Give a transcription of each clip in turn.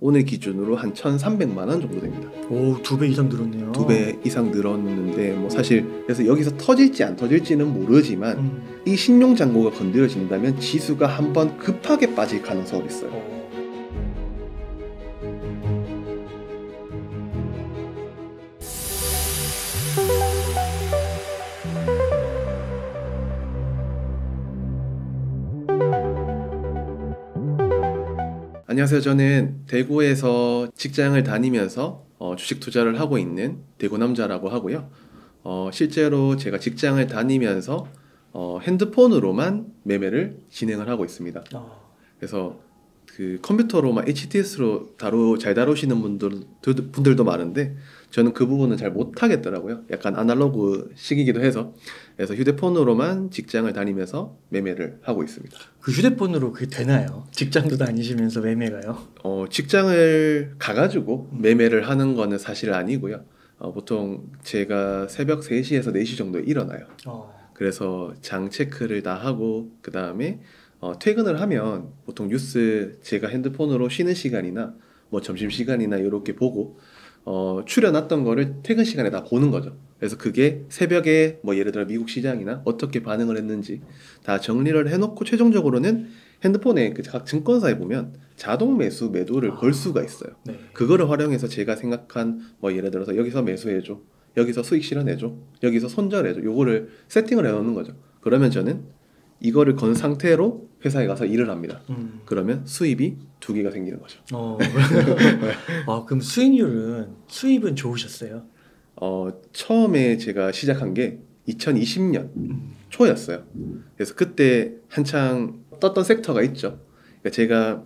오늘 기준으로 한 1,300만 원 정도 됩니다. 오, 2배 이상 늘었네요. 2배 이상 늘었는데 뭐 사실 그래서 여기서 터질지 안 터질지는 모르지만 이 신용 잔고가 건드려진다면 지수가 한번 급하게 빠질 가능성이 있어요. 안녕하세요. 저는 대구에서 직장을 다니면서 주식 투자를 하고 있는 대구남자라고 하고요. 실제로 제가 직장을 다니면서 핸드폰으로만 매매를 진행을 하고 있습니다. 그래서 그 컴퓨터로만 HTS로 잘 다루시는 분들도 많은데 저는 그 부분은 잘 못하겠더라고요. 약간 아날로그식이기도 해서. 그래서 휴대폰으로만 직장을 다니면서 매매를 하고 있습니다. 그 휴대폰으로 그게 되나요? 직장도 다니시면서 매매가요? 직장을 가가지고 매매를 하는 거는 사실 아니고요. 보통 제가 새벽 3시에서 4시 정도에 일어나요. 그래서 장 체크를 다 하고 그 다음에 퇴근을 하면 보통 뉴스 제가 핸드폰으로 쉬는 시간이나 뭐 점심시간이나 이렇게 보고 추려놨던 거를 퇴근 시간에 다 보는 거죠. 그래서 그게 새벽에 뭐 예를 들어 미국 시장이나 어떻게 반응을 했는지 다 정리를 해놓고 최종적으로는 핸드폰에 그 각 증권사에 보면 자동 매수 매도를 걸 수가 있어요. 네. 그거를 활용해서 제가 생각한 뭐 예를 들어서 여기서 매수해줘, 여기서 수익 실현해줘, 여기서 손절해줘, 요거를 세팅을 해놓는 거죠. 그러면 저는 이거를 건 상태로 회사에 가서 일을 합니다. 그러면 수입이 2개가 생기는 거죠. 그럼 수입은 좋으셨어요? 처음에 제가 시작한 게 2020년 초였어요. 그래서 그때 한창 떴던 섹터가 있죠. 그러니까 제가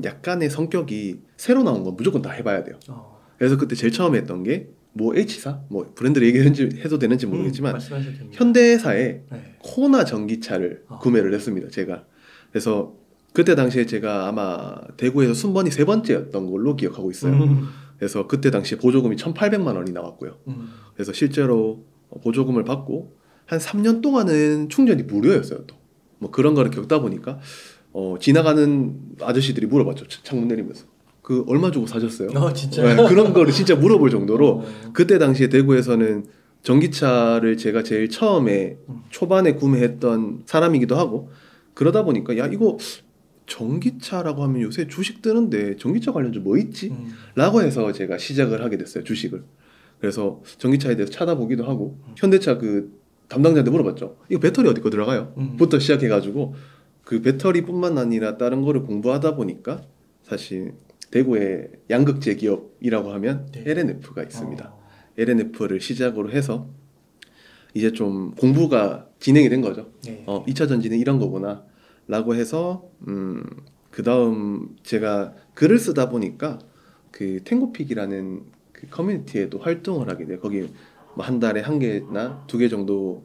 약간의 성격이 새로 나온 건 무조건 다 해봐야 돼요. 그래서 그때 제일 처음에 했던 게 뭐 H사? 뭐 브랜드를 얘기해도 되는지 모르겠지만 현대사의 코나 전기차를 구매를 했습니다. 제가. 그래서 그때 당시에 제가 아마 대구에서 순번이 3번째였던 걸로 기억하고 있어요. 그래서 그때 당시에 보조금이 1,800만 원이 나왔고요. 그래서 실제로 보조금을 받고 한 3년 동안은 충전이 무료였어요. 또 뭐 그런 거를 겪다 보니까 지나가는 아저씨들이 물어봤죠. 창문 내리면서 그 얼마 주고 사셨어요? 진짜요? 네, 그런 거를 진짜 물어볼 정도로 그때 당시에 대구에서는 전기차를 제가 제일 처음에 초반에 구매했던 사람이기도 하고 그러다 보니까 야 이거 전기차라고 하면 요새 주식 뜨는데 전기차 관련주 뭐 있지? 라고 해서 제가 시작을 하게 됐어요. 주식을. 그래서 전기차에 대해서 찾아보기도 하고 현대차 그 담당자한테 물어봤죠. 이거 배터리 어디 거 들어가요? 부터 시작해가지고 그 배터리뿐만 아니라 다른 거를 공부하다 보니까 사실 대구의 양극재 기업이라고 하면 LNF가 있습니다. LNF를 시작으로 해서 이제 좀 공부가 진행이 된 거죠. 2차 전지는 이런 거구나 라고 해서 그 다음 제가 글을 쓰다 보니까 그 탱고픽이라는 그 커뮤니티에도 활동을 하게 돼요. 거기 뭐 한 달에 1개나 2개 정도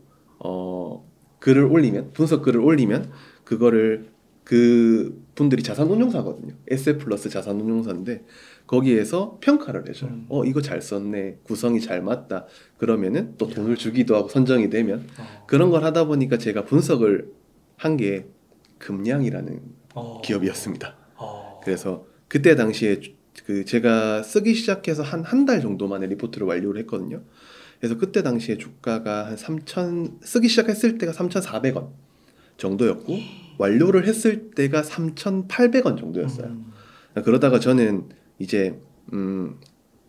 글을 올리면 분석 글을 올리면 그거를 그 분들이 자산운용사거든요. SF+ 자산운용사인데 거기에서 평가를 해줘요. 이거 잘 썼네, 구성이 잘 맞다. 그러면은 또 돈을 주기도 하고 선정이 되면 그런 걸 하다 보니까 제가 분석을 한 게 금량이라는 기업이었습니다. 그래서 그때 당시에 그 제가 쓰기 시작해서 한 달 정도 만에 리포트를 완료를 했거든요. 그래서 그때 당시에 주가가 한 쓰기 시작했을 때가 3,400원 정도였고 완료를 했을 때가 3,800원 정도였어요. 그러다가 저는 이제 한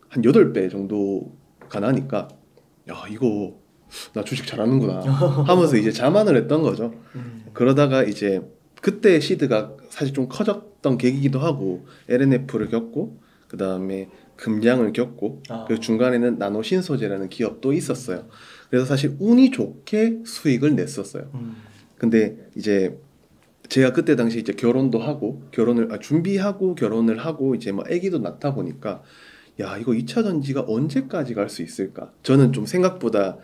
8배 정도가 나니까 야 이거 나 주식 잘하는구나 하면서 이제 자만을 했던 거죠. 그러다가 이제 그때 시드가 사실 좀 커졌던 계기이기도 하고 LNF를 겪고 그 다음에 금량을 겪고 그 중간에는 나노신소재라는 기업도 있었어요. 그래서 사실 운이 좋게 수익을 냈었어요. 근데 이제 제가 그때 당시 이제 결혼도 하고 준비하고 결혼을 하고 이제 뭐 아기도 낳다 보니까 야 이거 2차 전지가 언제까지 갈 수 있을까? 저는 좀 생각보다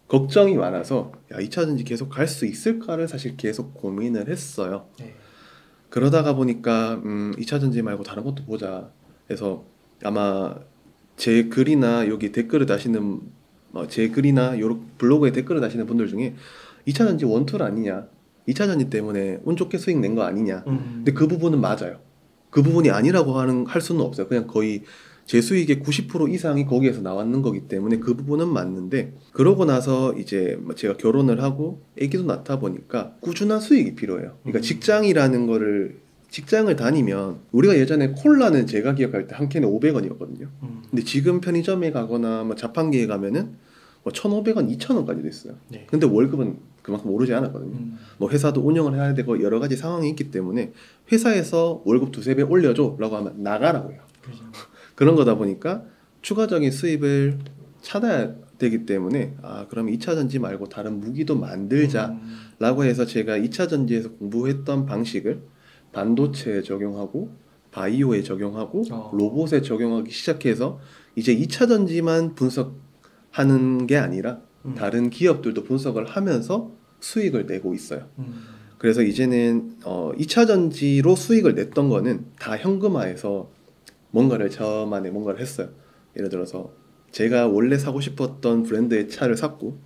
걱정이 많아서 야 2차 전지 계속 갈 수 있을까를 사실 계속 고민을 했어요. 그러다가 보니까 2차 전지 말고 다른 것도 보자 해서 아마 제 글이나 여기 댓글을 다시는 제 글이나 요 블로그에 댓글을 다시는 분들 중에 2차 전지 원툴 아니냐, 2차 전지 때문에 운 좋게 수익 낸 거 아니냐. 근데 그 부분은 맞아요. 그 부분이 아니라고 할 수는 없어요. 그냥 거의 제 수익의 90% 이상이 거기에서 나왔는 거기 때문에 그 부분은 맞는데, 그러고 나서 이제 제가 결혼을 하고 아기도 낳다 보니까 꾸준한 수익이 필요해요. 그러니까 직장을 다니면, 우리가 예전에 콜라는 제가 기억할 때 한 캔에 500원이었거든요. 근데 지금 편의점에 가거나 뭐 자판기에 가면은 뭐 1,500원, 2,000원까지 됐어요. 네. 근데 월급은 그만큼 오르지 않았거든요. 뭐 회사도 운영을 해야 되고 여러 가지 상황이 있기 때문에 회사에서 월급 2-3배 올려줘 라고 하면 나가라고 해요. 그렇죠. 그런 거다 보니까 추가적인 수입을 찾아야 되기 때문에, 그럼 2차전지 말고 다른 무기도 만들자 라고 해서 제가 2차전지에서 공부했던 방식을 반도체에 적용하고 바이오에 적용하고 로봇에 적용하기 시작해서 이제 2차전지만 분석하는 게 아니라 다른 기업들도 분석을 하면서 수익을 내고 있어요. 그래서 이제는 2차전지로 수익을 냈던 거는 다 현금화해서 저만의 뭔가를 했어요. 예를 들어서 제가 원래 사고 싶었던 브랜드의 차를 샀고,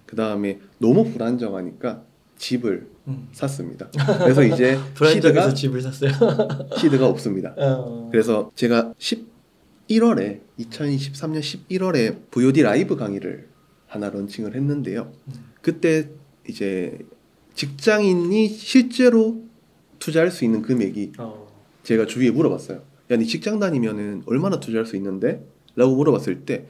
그 다음에 너무 불안정하니까 집을 샀습니다. 그래서 이제 불안정해서 집을 샀어요. 시드가 없습니다. 그래서 제가 2023년 11월에 VOD 라이브 강의를 하나 런칭을 했는데요. 그때 이제 직장인이 실제로 투자할 수 있는 금액이 제가 주위에 물어봤어요. 야, 니 직장 다니면은 얼마나 투자할 수 있는데? 라고 물어봤을 때,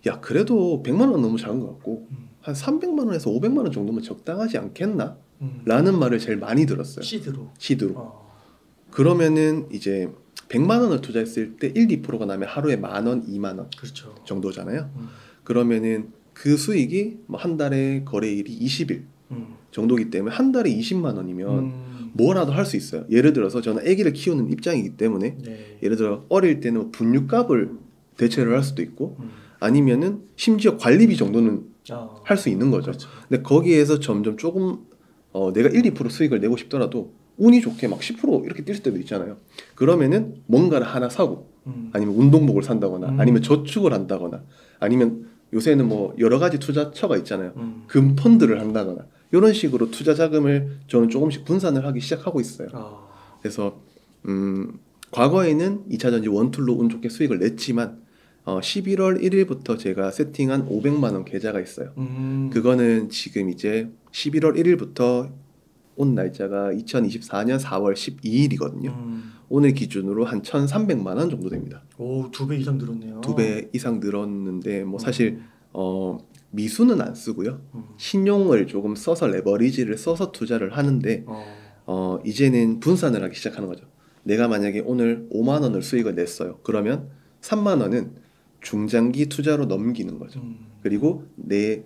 야, 그래도 100만 원 너무 작은 것 같고 한 300만 원에서 500만 원 정도면 적당하지 않겠나? 라는 말을 제일 많이 들었어요. 시드로. 그러면은 이제 100만 원을 투자했을 때 1-2%가 나면 하루에 10,000원, 20,000원 그렇죠. 정도잖아요. 그러면은 그 수익이 뭐 한 달에 거래일이 20일 정도이기 때문에 한 달에 20만 원이면 뭐라도 할 수 있어요. 예를 들어서 저는 아기를 키우는 입장이기 때문에 예를 들어 어릴 때는 분유값을 대체를 할 수도 있고 아니면은 심지어 관리비 정도는 할 수 있는 거죠. 그렇죠. 근데 거기에서 점점 조금 내가 1-2% 수익을 내고 싶더라도 운이 좋게 막 10% 이렇게 뛸 때도 있잖아요. 그러면은 뭔가를 하나 사고 아니면 운동복을 산다거나 아니면 저축을 한다거나 아니면 요새는 뭐 여러 가지 투자처가 있잖아요. 금 펀드를 한다거나 이런 식으로 투자 자금을 저는 조금씩 분산을 하기 시작하고 있어요. 그래서 과거에는 2차전지 원툴로 운 좋게 수익을 냈지만 11월 1일부터 제가 세팅한 500만 원 계좌가 있어요. 그거는 지금 이제 11월 1일부터 온 날짜가 2024년 4월 12일이거든요. 오늘 기준으로 한 1,300만 원 정도 됩니다. 오, 2배 이상 늘었네요. 2배 이상 늘었는데 뭐 사실 미수는 안 쓰고요. 신용을 조금 써서 레버리지를 써서 투자를 하는데 이제는 분산을 하기 시작하는 거죠. 내가 만약에 오늘 5만 원을 수익을 냈어요. 그러면 3만 원은 중장기 투자로 넘기는 거죠. 그리고 내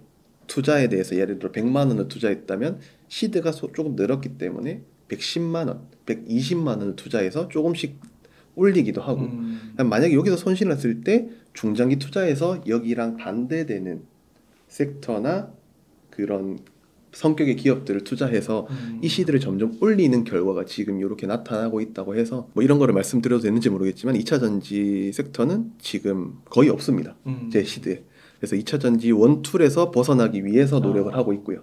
투자에 대해서 예를 들어 100만 원을 투자했다면 시드가 조금 늘었기 때문에 110만 원, 120만 원을 투자해서 조금씩 올리기도 하고 만약에 여기서 손실을 났을 때 중장기 투자해서 여기랑 반대되는 섹터나 그런 성격의 기업들을 투자해서 이 시드를 점점 올리는 결과가 지금 이렇게 나타나고 있다고 해서 뭐 이런 거를 말씀드려도 되는지 모르겠지만 2차전지 섹터는 지금 거의 없습니다. 제 시드에. 그래서 2차전지 원툴에서 벗어나기 위해서 노력을 하고 있고요.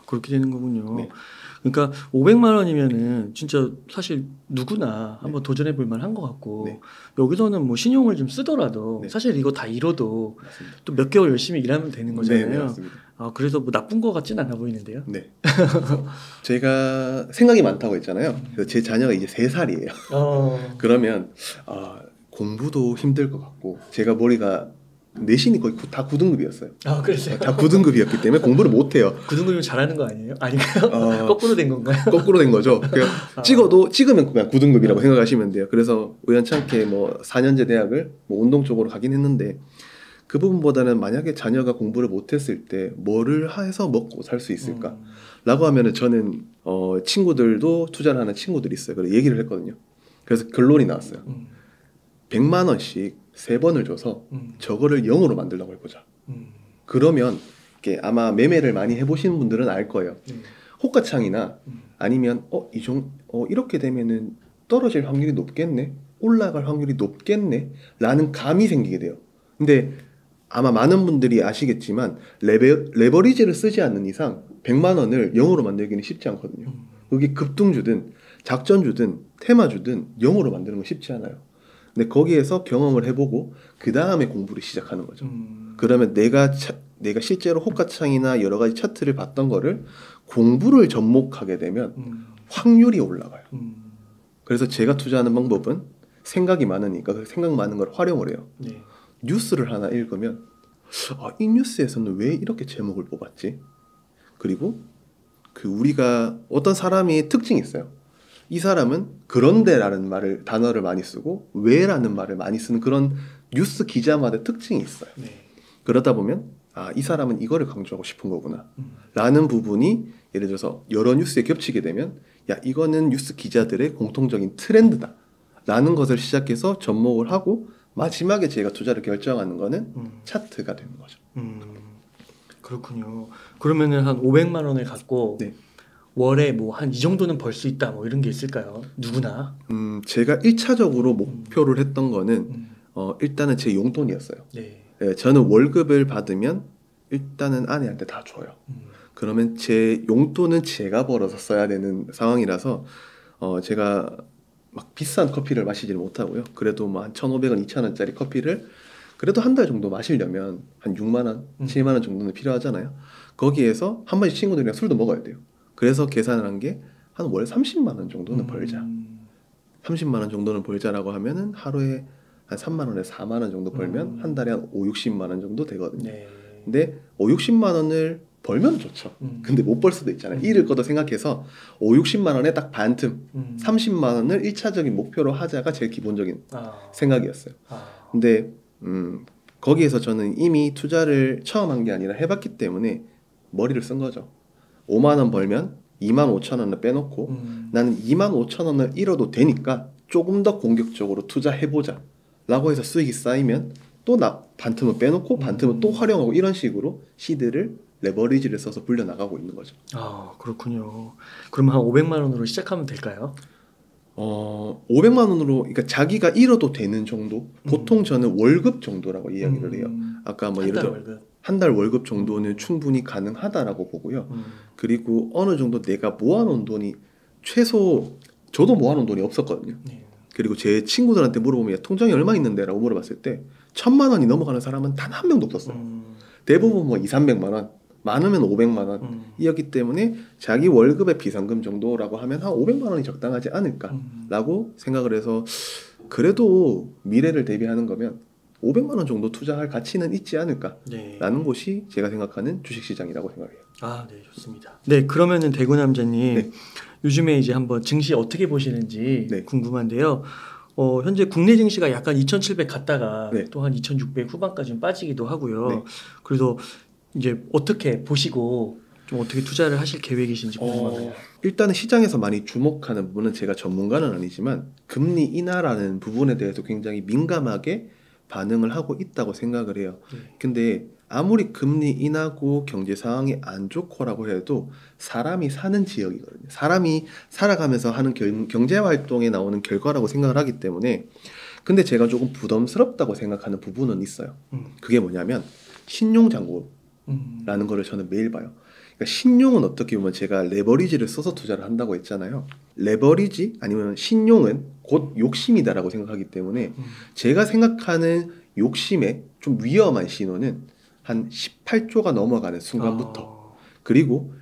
그렇게 되는 거군요. 네. 그러니까 500만 원이면은 진짜 사실 누구나 한번 도전해 볼 만한 것 같고 여기서는 뭐 신용을 좀 쓰더라도 사실 이거 다 잃어도 또 몇 개월 열심히 일하면 되는 거잖아요. 네, 맞습니다. 그래서 뭐 나쁜 거 같진 않아 보이는데요. 네. 제가 생각이 많다고 했잖아요. 그래서 제 자녀가 이제 3살이에요. 그러면 공부도 힘들 것 같고 제가 머리가 내신이 거의 다 9등급이었어요. 그랬어요? 다 9등급이었기 때문에 공부를 못해요. 9등급이면 잘하는 거 아니에요? 아닌가요? 거꾸로 된 건가요? 거꾸로 된 거죠. 찍으면 그냥 9등급이라고 생각하시면 돼요. 그래서 우연찮게 뭐 4년제 대학을 뭐 운동 쪽으로 가긴 했는데 그 부분보다는 만약에 자녀가 공부를 못했을 때 뭐를 해서 먹고 살 수 있을까? 라고 하면은 저는 친구들도 투자를 하는 친구들이 있어요. 그래서 얘기를 했거든요. 그래서 결론이 나왔어요. 100만 원씩 3번을 줘서 저거를 0으로 만들려고 해보자. 그러면 이게 아마 매매를 많이 해보시는 분들은 알 거예요. 호가창이나 아니면 이렇게 되면은 떨어질 확률이 높겠네, 올라갈 확률이 높겠네 라는 감이 생기게 돼요. 근데 아마 많은 분들이 아시겠지만 레버리지를 쓰지 않는 이상 100만 원을 0으로 만들기는 쉽지 않거든요. 그게 급등주든 작전주든 테마주든 영어로 만드는 건 쉽지 않아요. 근데 거기에서 경험을 해보고 그 다음에 공부를 시작하는 거죠. 그러면 내가 실제로 호가창이나 여러 가지 차트를 봤던 거를 공부를 접목하게 되면 확률이 올라가요. 그래서 제가 투자하는 방법은 생각이 많으니까 그 생각 많은 걸 활용을 해요. 네. 뉴스를 하나 읽으면 이 뉴스에서는 왜 이렇게 제목을 뽑았지? 그리고 그 우리가 어떤 사람이 특징이 있어요. 이 사람은 그런데라는 단어를 많이 쓰고 왜라는 말을 많이 쓰는 그런 뉴스 기자마다 특징이 있어요. 네. 그러다 보면 이 사람은 이거를 강조하고 싶은 거구나 라는 부분이 예를 들어서 여러 뉴스에 겹치게 되면 이거는 뉴스 기자들의 공통적인 트렌드다 라는 것을 시작해서 접목을 하고 마지막에 제가 투자를 결정하는 거는 차트가 되는 거죠. 그렇군요. 그러면은 한 500만 원을 갖고 네. 월에 뭐 한 이 정도는 벌 수 있다 뭐 이런 게 있을까요? 누구나? 제가 1차적으로 목표를 했던 거는 일단은 제 용돈이었어요. 네. 네, 저는 월급을 받으면 일단은 아내한테 다 줘요. 그러면 제 용돈은 제가 벌어서 써야 되는 상황이라서 제가 막 비싼 커피를 마시지는 못하고요. 그래도 뭐 한 1,500원, 2,000원짜리 커피를 그래도 한 달 정도 마시려면 한 6만 원, 7만 원 정도는 필요하잖아요. 거기에서 한 번씩 친구들이랑 술도 먹어야 돼요. 그래서 계산을 한 게 한 월 30만 원 정도는 벌자. 30만 원 정도는 벌자라고 하면은 하루에 한 3만 원에서 4만 원 정도 벌면 한 달에 한 5, 60만 원 정도 되거든요. 네. 근데 5, 60만 원을 벌면 좋죠. 근데 못 벌 수도 있잖아요. 잃을 거도 생각해서 5, 60만 원에 딱 반틈 30만 원을 1차적인 목표로 하자가 제일 기본적인 생각이었어요. 근데 거기에서 저는 이미 투자를 처음 한 게 아니라 해봤기 때문에 머리를 쓴 거죠. 5만 원 벌면 2만 5천 원을 빼놓고 나는 2만 5천 원을 잃어도 되니까 조금 더 공격적으로 투자해보자 라고 해서 수익이 쌓이면 또 반틈을 빼놓고 반틈을 또 활용하고 이런 식으로 시드를 레버리지를 써서 불려나가고 있는 거죠. 그렇군요. 그러면 한 500만 원으로 시작하면 될까요? 500만 원으로 그러니까 자기가 잃어도 되는 정도? 보통 저는 월급 정도라고 이야기를 해요. 아까 뭐 예를 들어 한 달 월급 정도는 충분히 가능하다라고 보고요. 그리고 어느 정도 내가 모아놓은 돈이 최소 저도 모아놓은 돈이 없었거든요. 그리고 제 친구들한테 물어보면 통장이 얼마 있는데 라고 물어봤을 때 1,000만 원이 넘어가는 사람은 단 한 명도 없었어요. 대부분 뭐 2, 300만 원 많으면 500만 원이었기 때문에 자기 월급의 비상금 정도라고 하면 한 500만 원이 적당하지 않을까라고 생각을 해서 그래도 미래를 대비하는 거면 500만 원 정도 투자할 가치는 있지 않을까라는 곳이 제가 생각하는 주식시장이라고 생각해요. 네, 좋습니다. 네, 그러면은 대구 남자님 네. 요즘에 이제 한번 증시 어떻게 보시는지 네. 궁금한데요. 현재 국내 증시가 약간 2,700 갔다가 네. 또 한 2,600 후반까지 빠지기도 하고요. 네. 그래서 이제 어떻게 보시고 좀 어떻게 투자를 하실 계획이신지 궁금합니다. 일단은 시장에서 많이 주목하는 부분은 제가 전문가는 아니지만 금리 인하라는 부분에 대해서 굉장히 민감하게 반응을 하고 있다고 생각을 해요. 근데 아무리 금리 인하고 경제 상황이 안 좋고라고 해도 사람이 사는 지역이거든요. 사람이 살아가면서 하는 경제 활동에 나오는 결과라고 생각을 하기 때문에 근데 제가 조금 부담스럽다고 생각하는 부분은 있어요. 그게 뭐냐면 신용장고라는 거를 저는 매일 봐요. 그러니까 신용은 어떻게 보면 제가 레버리지를 써서 투자를 한다고 했잖아요. 레버리지 아니면 신용은 곧 욕심이다라고 생각하기 때문에 제가 생각하는 욕심의 좀 위험한 신호는 한 18조가 넘어가는 순간부터 그리고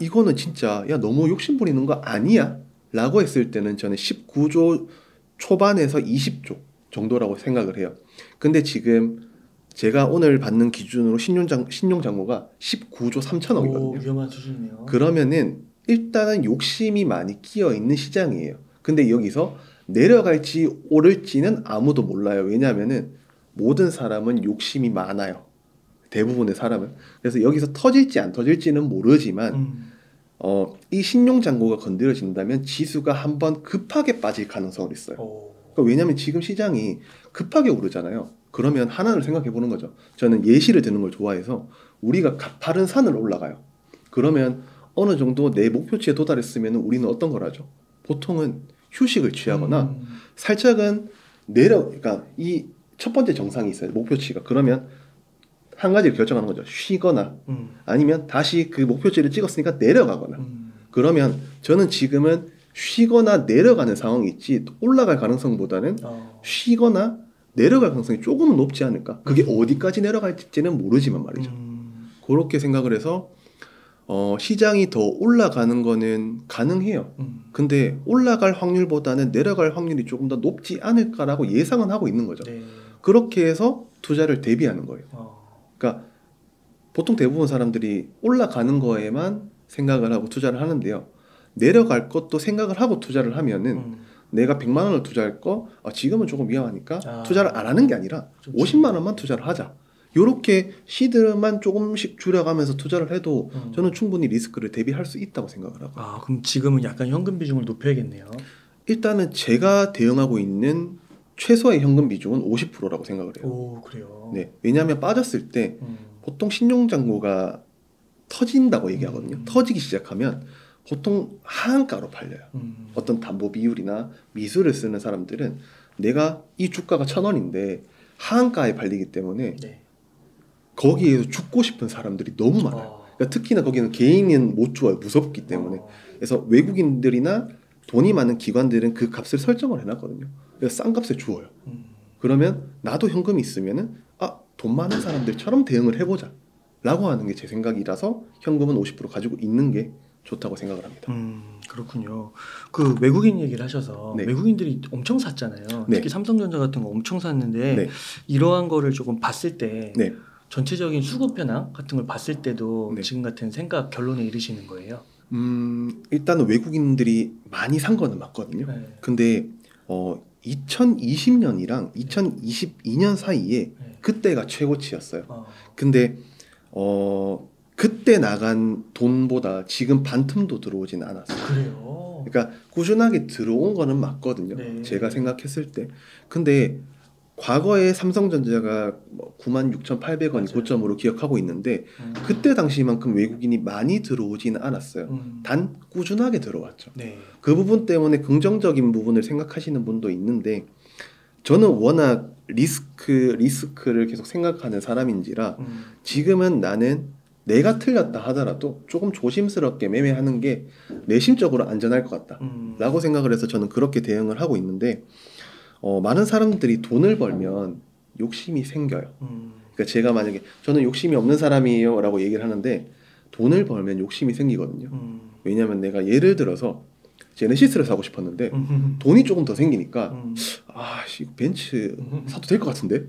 이거는 진짜 너무 욕심 부리는 거 아니야? 라고 했을 때는 저는 19조 초반에서 20조 정도라고 생각을 해요. 근데 지금 제가 오늘 받는 기준으로 신용장고가 19조 3천억이거든요. 위험한 수준이네요. 그러면은 일단은 욕심이 많이 끼어 있는 시장이에요. 근데 여기서 내려갈지 오를지는 아무도 몰라요. 왜냐하면은 모든 사람은 욕심이 많아요. 대부분의 사람은. 그래서 여기서 터질지 안 터질지는 모르지만 이 신용장고가 건드려진다면 지수가 한번 급하게 빠질 가능성이 있어요. 그러니까 왜냐하면 지금 시장이 급하게 오르잖아요. 그러면 하나를 생각해 보는 거죠. 저는 예시를 드는 걸 좋아해서 우리가 가파른 산을 올라가요. 그러면 어느 정도 내 목표치에 도달했으면 우리는 어떤 걸 하죠? 보통은 휴식을 취하거나 살짝은 그러니까 이 첫 번째 정상이 있어요. 목표치가. 그러면 한 가지를 결정하는 거죠. 쉬거나 아니면 다시 그 목표치를 찍었으니까 내려가거나. 그러면 저는 지금은 쉬거나 내려가는 상황이 있지 올라갈 가능성보다는 쉬거나 내려갈 가능성이 조금 높지 않을까. 그게 어디까지 내려갈지는 모르지만 말이죠. 그렇게 생각을 해서 시장이 더 올라가는 거는 가능해요. 근데 올라갈 확률보다는 내려갈 확률이 조금 더 높지 않을까라고 예상은 하고 있는 거죠. 네. 그렇게 해서 투자를 대비하는 거예요. 그러니까 보통 대부분 사람들이 올라가는 거에만 생각을 하고 투자를 하는데요. 내려갈 것도 생각을 하고 투자를 하면은 내가 100만 원을 투자할 거 지금은 조금 위험하니까 투자를 안 하는 게 아니라 50만 원만 투자를 하자. 요렇게 시드만 조금씩 줄여가면서 투자를 해도 저는 충분히 리스크를 대비할 수 있다고 생각을 하고. 그럼 지금은 약간 현금 비중을 높여야겠네요. 일단은 제가 대응하고 있는 최소의 현금 비중은 50%라고 생각을 해요. 오, 그래요? 네, 왜냐하면 빠졌을 때 보통 신용잔고가 터진다고 얘기하거든요. 터지기 시작하면 보통 하한가로 팔려요. 어떤 담보 비율이나 미수를 쓰는 사람들은 내가 이 주가가 1,000원인데 하한가에 팔리기 때문에 네. 거기에서 죽고 싶은 사람들이 너무 많아요. 그러니까 특히나 거기는 개인은 못 죽어요. 무섭기 때문에. 그래서 외국인들이나 돈이 많은 기관들은 그 값을 설정을 해놨거든요. 그래서 싼 값에 주어요. 그러면 나도 현금이 있으면은 돈 많은 사람들처럼 대응을 해보자 라고 하는 게 제 생각이라서 현금은 50% 가지고 있는 게 좋다고 생각을 합니다. 그렇군요. 그 외국인 얘기를 하셔서 네. 외국인들이 엄청 샀잖아요. 네. 특히 삼성전자 같은 거 엄청 샀는데 네. 이러한 거를 조금 봤을 때 네. 전체적인 수급 현황 같은 걸 봤을 때도 네. 지금 같은 생각 결론에 이르시는 거예요? 일단은 외국인들이 많이 산 거는 맞거든요. 네. 근데 2020년이랑 2022년 사이에 네. 그때가 최고치였어요. 근데 그때 나간 돈보다 지금 반틈도 들어오진 않았어요. 그래요? 그러니까 꾸준하게 들어온 거는 맞거든요. 네. 제가 생각했을 때. 근데 과거에 삼성전자가 96,800원이 맞아요. 고점으로 기억하고 있는데 그때 당시만큼 외국인이 많이 들어오지는 않았어요. 단 꾸준하게 들어왔죠. 네. 그 부분 때문에 긍정적인 부분을 생각하시는 분도 있는데 저는 워낙 리스크를 계속 생각하는 사람인지라 지금은 나는 내가 틀렸다 하더라도 조금 조심스럽게 매매하는 게 내심적으로 안전할 것 같다 라고 생각을 해서 저는 그렇게 대응을 하고 있는데 많은 사람들이 돈을 벌면 욕심이 생겨요. 그러니까 제가 만약에 저는 욕심이 없는 사람이에요 라고 얘기를 하는데 돈을 벌면 욕심이 생기거든요. 왜냐하면 내가 예를 들어서 제네시스를 사고 싶었는데 돈이 조금 더 생기니까 벤츠 사도 될 것 같은데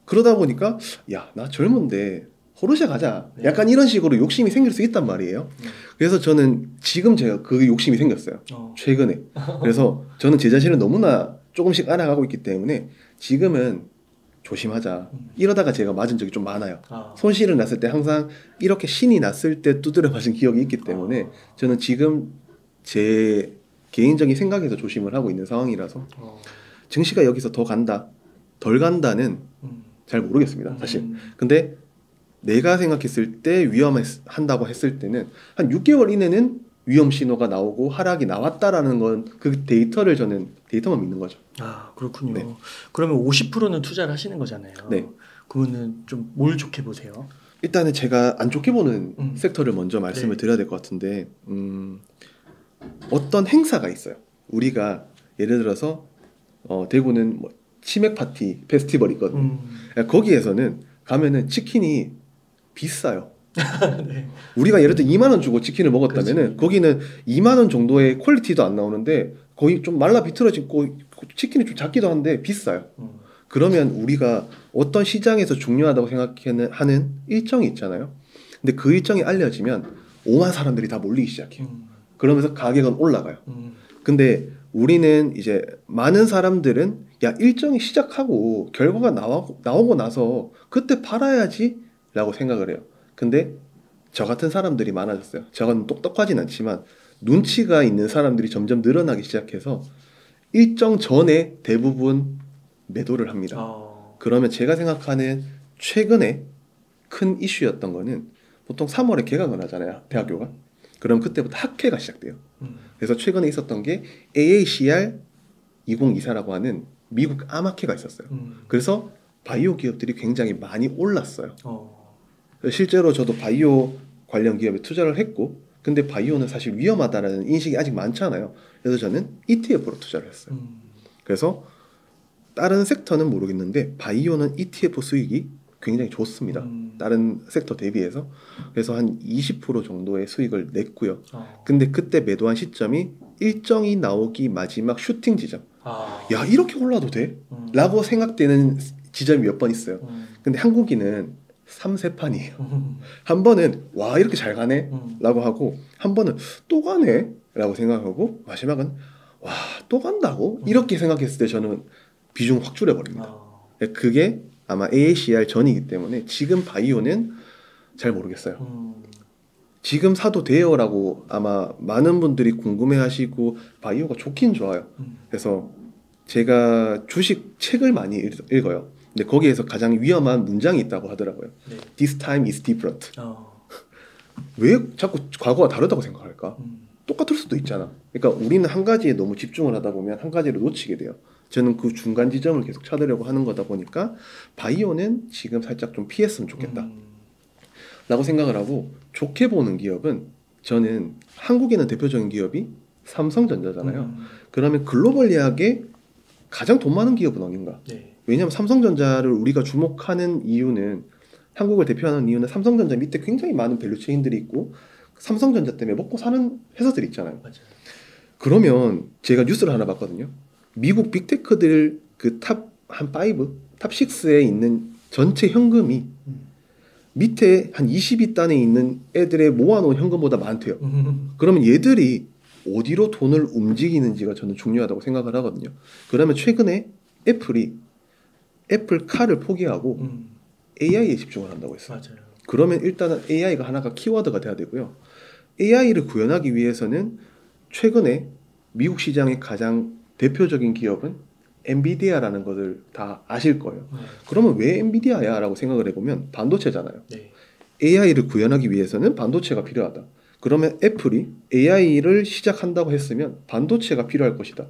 그러다 보니까 야, 나 젊은데 포르쉐 가자. 약간 이런 식으로 욕심이 생길 수 있단 말이에요. 그래서 저는 지금 제가 그 욕심이 생겼어요. 최근에. 그래서 저는 제 자신을 너무나 조금씩 알아가고 있기 때문에 지금은 조심하자. 이러다가 제가 맞은 적이 좀 많아요. 손실을 났을 때 항상 이렇게 신이 났을 때 두드려 맞은 기억이 있기 때문에 저는 지금 제 개인적인 생각에서 조심을 하고 있는 상황이라서 증시가 여기서 더 간다, 덜 간다는 잘 모르겠습니다. 사실. 근데 내가 생각했을 때 위험한다고 했을 때는 한 6개월 이내는 위험 신호가 나오고 하락이 나왔다라는 건 그 저는 데이터만 믿는 거죠. 그렇군요. 네. 그러면 50%는 투자를 하시는 거잖아요. 네. 그러면은 좀 뭘 좋게 보세요? 일단은 제가 안 좋게 보는 섹터를 먼저 말씀을 드려야 될 것 같은데 어떤 행사가 있어요. 우리가 예를 들어서 대구는 뭐 치맥 파티 페스티벌이 있거든요. 거기에서는 가면은 치킨이 비싸요. 네. 우리가 예를 들어 2만 원 주고 치킨을 먹었다면은 거기는 2만 원 정도의 퀄리티도 안 나오는데 거의 좀 말라 비틀어지고 치킨이 좀 작기도 한데 비싸요. 그러면 우리가 어떤 시장에서 중요하다고 생각하는 일정이 있잖아요. 근데 그 일정이 알려지면 5만 사람들이 다 몰리기 시작해요. 그러면서 가격은 올라가요. 근데 우리는 이제 많은 사람들은 야, 일정이 시작하고 결과가 나오고 나서 그때 팔아야지 라고 생각을 해요. 근데 저 같은 사람들이 많아졌어요. 저건 똑똑하진 않지만 눈치가 있는 사람들이 점점 늘어나기 시작해서 일정 전에 대부분 매도를 합니다. 그러면 제가 생각하는 최근에 큰 이슈였던 거는 보통 3월에 개강을 하잖아요. 대학교가. 그럼 그때부터 학회가 시작돼요. 그래서 최근에 있었던 게 AACR 2024라고 하는 미국 암학회가 있었어요. 그래서 바이오 기업들이 굉장히 많이 올랐어요. 실제로 저도 바이오 관련 기업에 투자를 했고 근데 바이오는 사실 위험하다라는 인식이 아직 많잖아요. 그래서 저는 ETF로 투자를 했어요. 그래서 다른 섹터는 모르겠는데 바이오는 ETF 수익이 굉장히 좋습니다. 다른 섹터 대비해서. 그래서 한 20% 정도의 수익을 냈고요. 근데 그때 매도한 시점이 일정이 나오기 마지막 슈팅 지점. 야, 이렇게 올라도 돼? 라고 생각되는 지점이 몇 번 있어요. 근데 한국인은 3세판이에요. 한 번은 와, 이렇게 잘 가네? 라고 하고, 한 번은 또 가네? 라고 생각하고, 마지막은 와, 또 간다고? 이렇게 생각했을 때 저는 비중 확 줄여버립니다. 그게 아마 AACR 전이기 때문에 지금 바이오는 잘 모르겠어요. 지금 사도 돼요라고 아마 많은 분들이 궁금해하시고 바이오가 좋긴 좋아요. 그래서 제가 주식 책을 많이 읽어요. 근데 거기에서 가장 위험한 문장이 있다고 하더라고요. 네. This time is different. 왜 자꾸 과거가 다르다고 생각할까? 똑같을 수도 있잖아. 그러니까 우리는 한 가지에 너무 집중을 하다 보면 한 가지를 놓치게 돼요. 저는 그 중간 지점을 계속 찾으려고 하는 거다 보니까 바이오는 지금 살짝 좀 피했으면 좋겠다 라고 생각을 하고, 좋게 보는 기업은 저는 한국에는 대표적인 기업이 삼성전자잖아요. 그러면 글로벌리하게 가장 돈 많은 기업은 어딘가? 네. 왜냐하면 삼성전자를 우리가 주목하는 이유는, 한국을 대표하는 이유는 삼성전자 밑에 굉장히 많은 밸류체인들이 있고 삼성전자 때문에 먹고 사는 회사들이 있잖아요. 맞아요. 그러면 제가 뉴스를 하나 봤거든요. 미국 빅테크들 그 탑 한 5, 탑 6에 있는 전체 현금이 밑에 한 20위 단에 있는 애들의 모아놓은 현금보다 많대요. 그러면 얘들이 어디로 돈을 움직이는지가 저는 중요하다고 생각을 하거든요. 그러면 최근에 애플이 애플카를 포기하고 AI에 집중을 한다고 했어요. 맞아요. 그러면 일단은 AI가 하나가 키워드가 돼야 되고요. AI를 구현하기 위해서는 최근에 미국 시장의 가장 대표적인 기업은 엔비디아라는 것을 다 아실 거예요. 그러면 왜 엔비디아야? 라고 생각을 해보면 반도체잖아요. 네. AI를 구현하기 위해서는 반도체가 필요하다. 그러면 애플이 AI를 시작한다고 했으면 반도체가 필요할 것이다.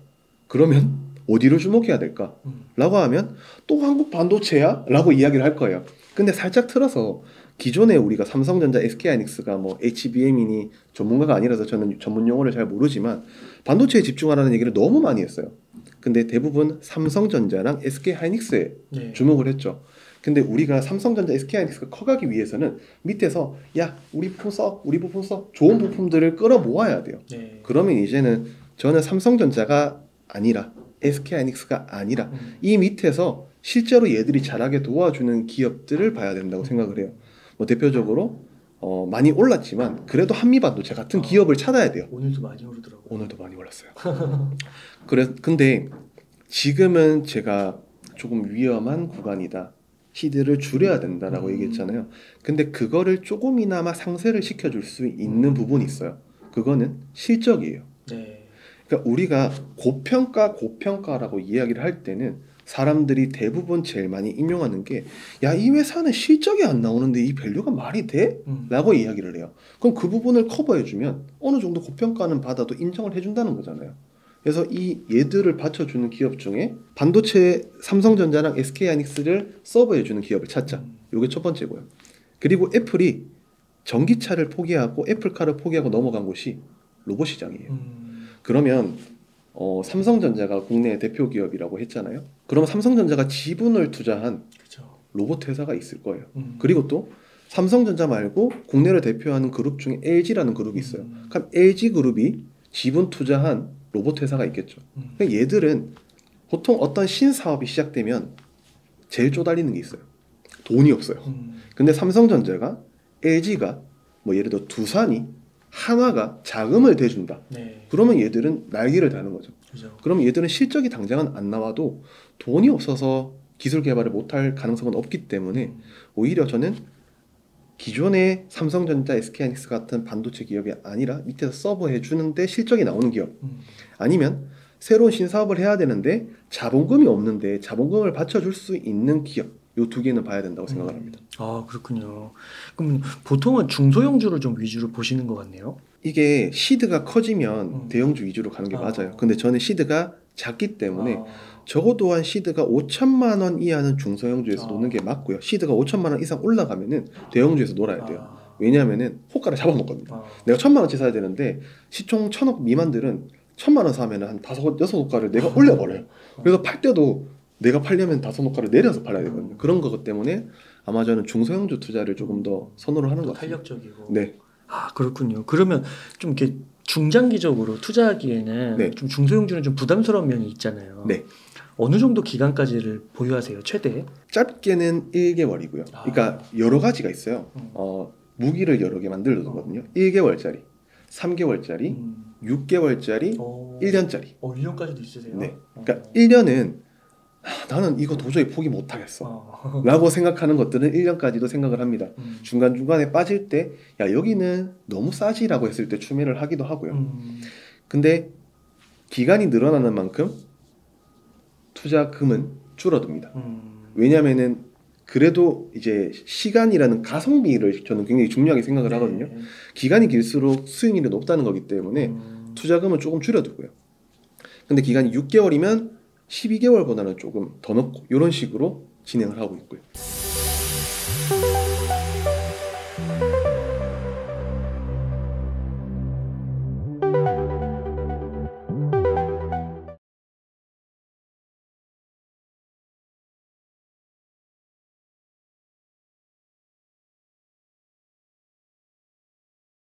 그러면 어디로 주목해야 될까? 라고 하면 또 한국 반도체야? 라고 이야기를 할 거예요. 근데 살짝 틀어서 기존에 우리가 삼성전자, SK하이닉스가 뭐 HBM이니 전문가가 아니라서 저는 전문 용어를 잘 모르지만 반도체에 집중하라는 얘기를 너무 많이 했어요. 근데 대부분 삼성전자랑 SK하이닉스에 네. 주목을 했죠. 근데 우리가 삼성전자, SK하이닉스가 커가기 위해서는 밑에서 야, 우리 부품 써, 우리 부품 써, 좋은 부품들을 끌어 모아야 돼요. 네. 그러면 이제는 저는 삼성전자가 아니라 SK하이닉스가 아니라 이 밑에서 실제로 얘들이 잘하게 도와주는 기업들을 봐야 된다고 생각을 해요. 뭐 대표적으로 많이 올랐지만 그래도 한미반도체 같은 기업을 찾아야 돼요. 오늘도 많이 오르더라고요. 오늘도 많이 올랐어요. 근데 지금은 제가 조금 위험한 구간이다. 시드를 줄여야 된다라고 얘기했잖아요. 근데 그거를 조금이나마 상쇄를 시켜줄 수 있는 부분이 있어요. 그거는 실적이에요. 네. 그러니까 우리가 고평가라고 이야기를 할 때는 사람들이 대부분 제일 많이 인용하는 게 야, 이 회사는 실적이 안 나오는데 이 밸류가 말이 돼? 라고 이야기를 해요. 그럼 그 부분을 커버해주면 어느 정도 고평가는 받아도 인정을 해준다는 거잖아요. 그래서 이 얘들을 받쳐주는 기업 중에 반도체 삼성전자랑 SK하이닉스를 서브해주는 기업을 찾자. 이게 첫 번째고요. 그리고 애플이 전기차를 포기하고 애플카를 포기하고 넘어간 곳이 로봇 시장이에요. 그러면 삼성전자가 국내 대표 기업이라고 했잖아요. 그럼 삼성전자가 지분을 투자한 그쵸. 로봇 회사가 있을 거예요. 그리고 또 삼성전자 말고 국내를 대표하는 그룹 중에 LG라는 그룹이 있어요. 그럼 LG그룹이 지분 투자한 로봇 회사가 있겠죠. 그러니까 얘들은 보통 어떤 신사업이 시작되면 제일 쪼달리는 게 있어요. 돈이 없어요. 근데 삼성전자가 LG가 뭐 예를 들어 두산이 하나가 자금을 대준다. 네. 그러면 얘들은 날개를 다는 거죠. 그죠. 그럼 얘들은 실적이 당장은 안 나와도 돈이 없어서 기술 개발을 못할 가능성은 없기 때문에 오히려 저는 기존의 삼성전자, SK하이닉스 같은 반도체 기업이 아니라 밑에서 서버해 주는데 실적이 나오는 기업 아니면 새로운 신사업을 해야 되는데 자본금이 없는데 자본금을 받쳐줄 수 있는 기업, 요 두 개는 봐야 된다고 생각을 합니다. 아, 그렇군요. 그럼 보통은 중소형주를 좀 위주로 보시는 것 같네요. 이게 시드가 커지면 대형주 위주로 가는 게 맞아요. 근데 저는 시드가 작기 때문에 적어도 한 시드가 5천만 원 이하는 중소형주에서 노는 게 맞고요. 시드가 5천만 원 이상 올라가면은 대형주에서 놀아야 돼요. 왜냐하면은 호가를 잡아놓거든요. 아. 내가 1,000만 원치 사야 되는데 시총 1,000억 미만들은 1,000만 원 사면 한 5-6호가를 내가 올려버려요. 그래서 팔 때도 내가 팔려면 5호가를 내려서 팔아야 되거든요. 그런 것 때문에 아마 저는 중소형주 투자를 조금 더 선호를 하는 것 같습니다. 탄력적이고. 네. 아 그렇군요. 그러면 좀 이렇게 중장기적으로 투자하기에는 네. 좀 중소형주는 좀 부담스러운 면이 있잖아요. 네. 어느 정도 기간까지를 보유하세요? 최대? 짧게는 1개월이고요. 그러니까 여러 가지가 있어요. 무기를 여러 개 만들거든요. 1개월짜리, 3개월짜리, 6개월짜리, 1년짜리. 1년까지도 있으세요? 네. 그러니까 1년은 나는 이거 도저히 포기 못 하겠어 라고 생각하는 것들은 1년까지도 생각을 합니다. 중간중간에 빠질 때 야 여기는 너무 싸지 라고 했을 때 추매를 하기도 하고요. 근데 기간이 늘어나는 만큼 투자금은 줄어듭니다. 왜냐면은 그래도 이제 시간이라는 가성비를 저는 굉장히 중요하게 생각을 하거든요. 기간이 길수록 수익률이 높다는 거기 때문에 투자금은 조금 줄여두고요. 근데 기간이 6개월이면 12개월보다는 조금 더 넣고 이런 식으로 진행을 하고 있고요.